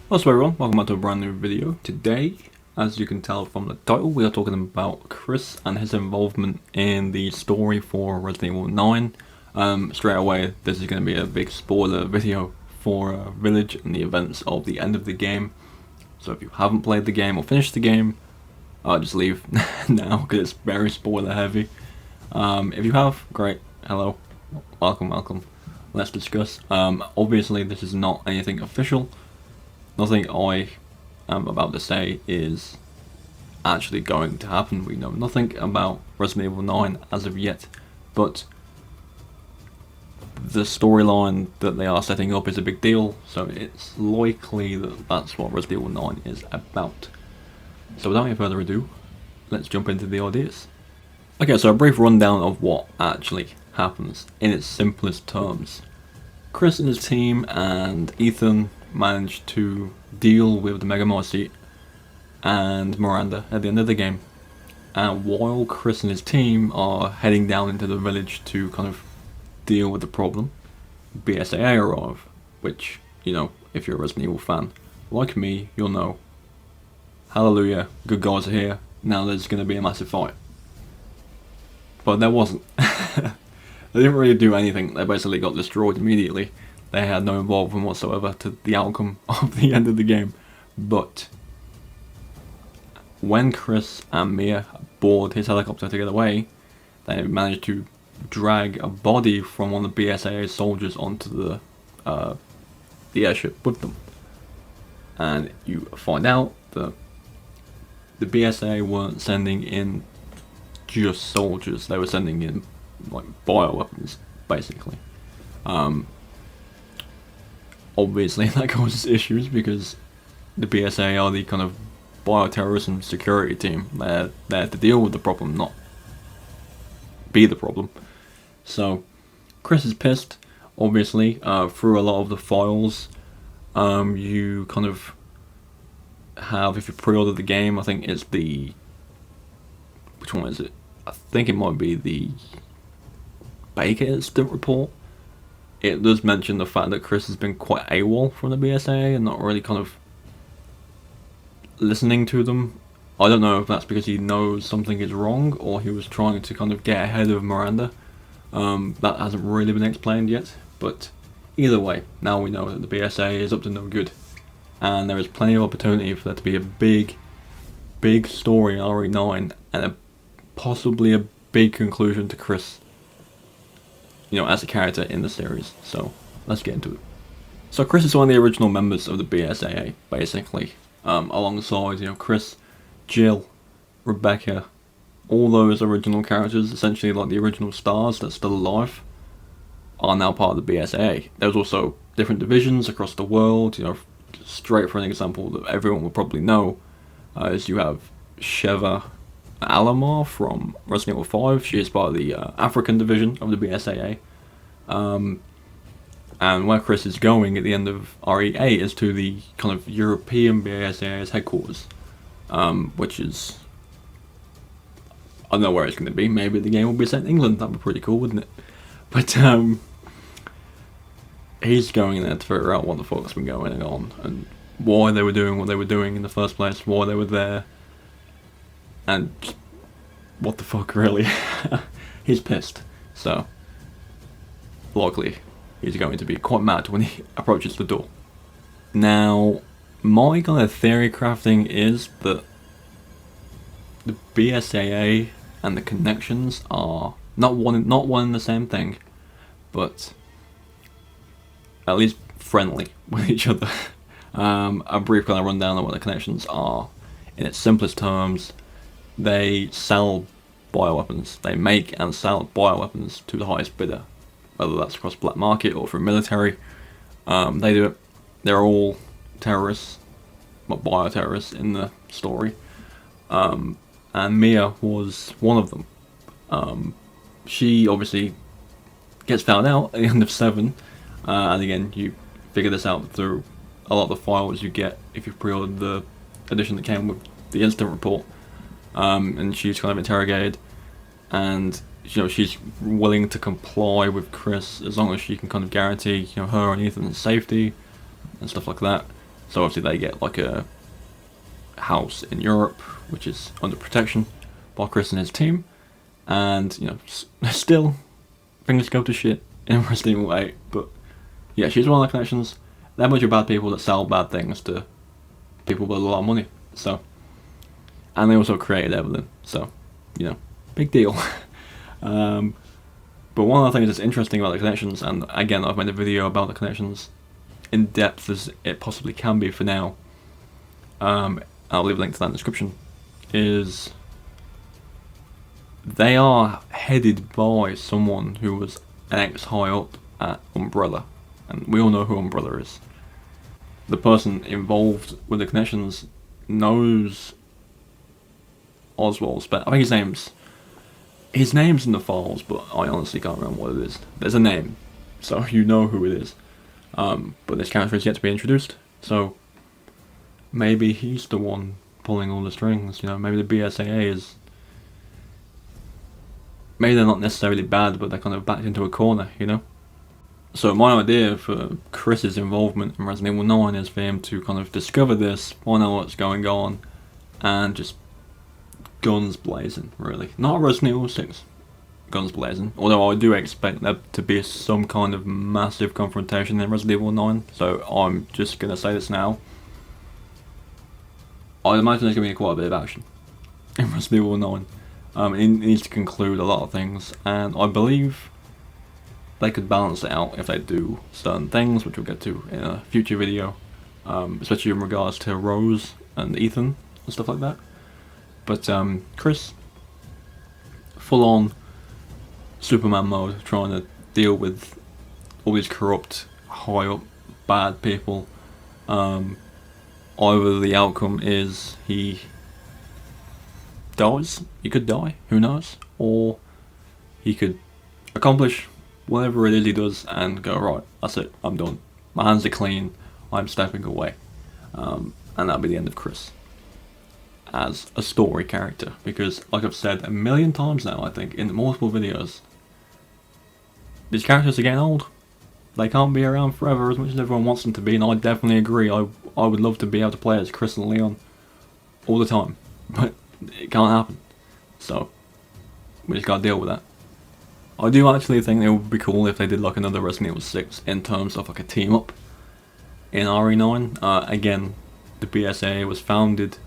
What's up everyone, welcome back to a brand new video. Today, as you can tell from the title, we are talking about Chris and his involvement in the story for Resident Evil 9. Straight away, this is going to be a big spoiler video for Village and the events of the end of the game. So if you haven't played the game or finished the game, just leave now because it's very spoiler heavy. If you have, great, hello, welcome, let's discuss. Obviously this is not anything official. Nothing I am about to say is actually going to happen. We know nothing about Resident Evil 9 as of yet, but the storyline that they are setting up is a big deal, so it's likely that that's what Resident Evil 9 is about. So without any further ado, let's jump into the ideas. Okay, so a brief rundown of what actually happens in its simplest terms. Chris and his team and Ethan managed to deal with the Mega Marcite and Miranda at the end of the game, and while Chris and his team are heading down into the village to kind of deal with the problem, BSAA arrive, which, you know, if you're a Resident Evil fan like me, you'll know, hallelujah, good guys are here, now there's going to be a massive fight. But there wasn't. They didn't really do anything, they basically got destroyed immediately. They had no involvement whatsoever to the outcome of the end of the game. But when Chris and Mia board his helicopter to get away, they managed to drag a body from one of the BSAA soldiers onto the airship with them. And you find out that the BSAA weren't sending in just soldiers, they were sending in like bioweapons, basically. Obviously that causes issues because the BSA are the kind of bioterrorism security team. They're there to deal with the problem, not be the problem. So Chris is pissed, obviously. Through a lot of the files, you kind of have, if you pre-order the game, I think it's the, which one is it? I think it might be the Baker Incident Report. It does mention the fact that Chris has been quite AWOL from the BSAA and not really kind of listening to them. I don't know if that's because he knows something is wrong or he was trying to kind of get ahead of Miranda. That hasn't really been explained yet, but either way, now we know that the BSAA is up to no good. And there is plenty of opportunity for there to be a big story in RE9 and possibly a big conclusion to Chris, you know, as a character in the series. So let's get into it. So Chris is one of the original members of the BSAA, basically, alongside, you know, Chris, Jill, Rebecca, all those original characters, essentially like the original stars that's still alive, are now part of the BSAA. There's also different divisions across the world. You know, straight for an example that everyone will probably know, is you have Sheva Alomar from Resident Evil 5. She is part of the African division of the BSAA. And where Chris is going at the end of RE8 is to the kind of European BSAA's headquarters, which is, I don't know where it's going to be. Maybe the game will be set in England. That'd be pretty cool, wouldn't it? But he's going there to figure out what the fuck's been going on and why they were doing what they were doing in the first place, why they were there, and what the fuck, really. He's pissed, so likely he's going to be quite mad when he approaches the door. Now, my kind of theory crafting is that the BSAA and the connections are not one and the same thing, but at least friendly with each other. A brief kind of rundown of what the connections are. In its simplest terms, they sell bioweapons. They make and sell bioweapons to the highest bidder, whether that's across black market or through military. They do it. They're all terrorists, but bioterrorists in the story. And Mia was one of them. She obviously gets found out at the end of 7, and again, you figure this out through a lot of the files you get if you pre-ordered the edition that came with the incident report. And she's kind of interrogated, and you know, she's willing to comply with Chris as long as she can kind of guarantee, you know, her and Ethan's safety and stuff like that. So obviously they get like a house in Europe, which is under protection by Chris and his team. And, you know, still, things go to shit in Resident Evil 8. But, yeah, she's one of the connections. They're a bunch of bad people that sell bad things to people with a lot of money. So, and they also created Evelyn. So, you know, big deal. But one of the things that's interesting about the connections, and again, I've made a video about the connections in depth as it possibly can be for now. I'll leave a link to that in the description. Is they are headed by someone who was an ex-high up at Umbrella, and we all know who Umbrella is. The person involved with the connections knows Oswald's I think his name's in the files, but I honestly can't remember what it is. There's a name, so you know who it is. But this character is yet to be introduced, so maybe he's the one pulling all the strings. You know, maybe the BSAA is. Maybe they're not necessarily bad, but they're kind of backed into a corner, you know? So my idea for Chris's involvement in Resident Evil 9 is for him to kind of discover this, find out what's going on, and just guns blazing, really. Not Resident Evil 6 guns blazing, although I do expect there to be some kind of massive confrontation in Resident Evil 9, so I'm just going to say this now. I imagine there's going to be quite a bit of action in Resident Evil 9. It needs to conclude a lot of things, and I believe they could balance it out if they do certain things, which we'll get to in a future video, especially in regards to Rose and Ethan and stuff like that. But Chris, full on Superman mode, trying to deal with all these corrupt, high up, bad people. Either the outcome is he dies, he could die, who knows, or he could accomplish whatever it is he does and go, right, that's it, I'm done, my hands are clean, I'm stepping away. And that'll be the end of Chris as a story character, because like I've said a million times now, I think, in multiple videos, these characters are getting old. They can't be around forever as much as everyone wants them to be, and I definitely agree. I would love to be able to play as Chris and Leon all the time, but it can't happen. So we just gotta deal with that. I do actually think it would be cool if they did like another Resident Evil 6 in terms of like a team up in RE9. Again, the BSAA was founded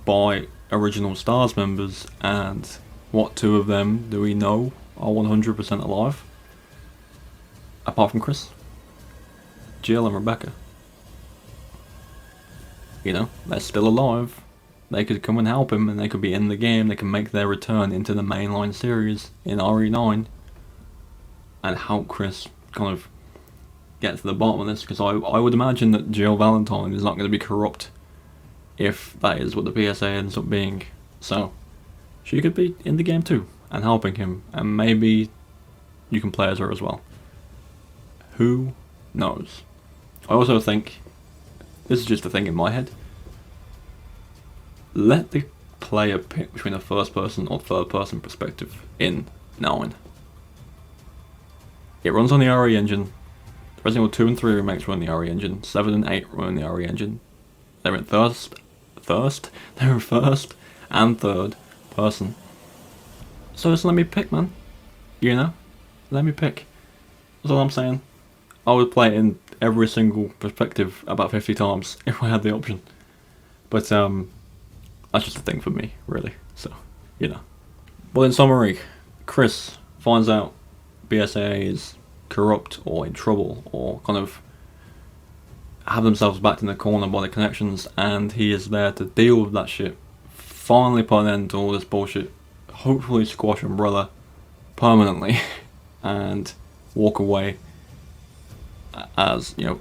by original STARS members, and what two of them do we know are 100% alive? Apart from Chris, Jill and Rebecca. You know, they're still alive. They could come and help him, and they could be in the game. They can make their return into the mainline series in RE9 and help Chris kind of get to the bottom of this, because I would imagine that Jill Valentine is not going to be corrupt if that is what the PSA ends up being. So she could be in the game too and helping him, and maybe you can play as her as well. Who knows? I also think, this is just a thing in my head, let the player pick between a first person or third person perspective in 9. It runs on the RE engine. Resident Evil 2 and 3 remakes run the RE engine. 7 and 8 run the RE engine. They're in first and third person. So just let me pick, man. You know? Let me pick. That's all I'm saying. I would play it in every single perspective about 50 times if I had the option. But that's just a thing for me, really. So, you know. Well, in summary, Chris finds out BSAA is corrupt or in trouble or kind of have themselves backed in the corner by the connections, and he is there to deal with that shit. Finally put an end to all this bullshit. Hopefully squash Umbrella permanently and walk away as, you know,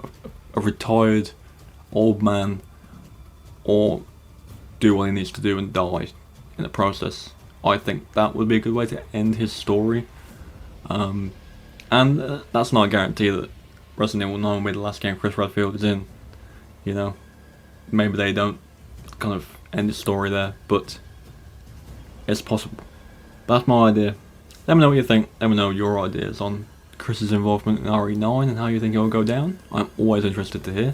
a retired old man, or do what he needs to do and die in the process. I think that would be a good way to end his story. And that's not a guarantee that Resident Evil 9 will be the last game Chris Redfield is in. You know, maybe they don't kind of end his story there, but it's possible. That's my idea. Let me know what you think. Let me know your ideas on Chris's involvement in RE9 and how you think it will go down. I'm always interested to hear.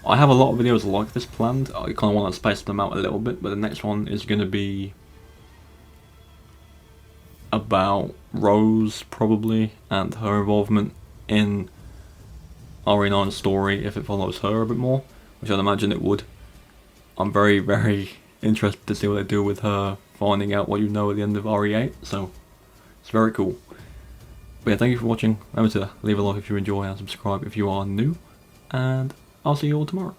I have a lot of videos like this planned. I kind of want to space them out a little bit, but the next one is going to be about Rose, probably, and her involvement in RE9's story if it follows her a bit more, which I'd imagine it would. I'm very, very interested to see what they do with her finding out what you know at the end of RE8, so it's very cool. But yeah, thank you for watching. Remember to leave a like if you enjoy and subscribe if you are new, and I'll see you all tomorrow.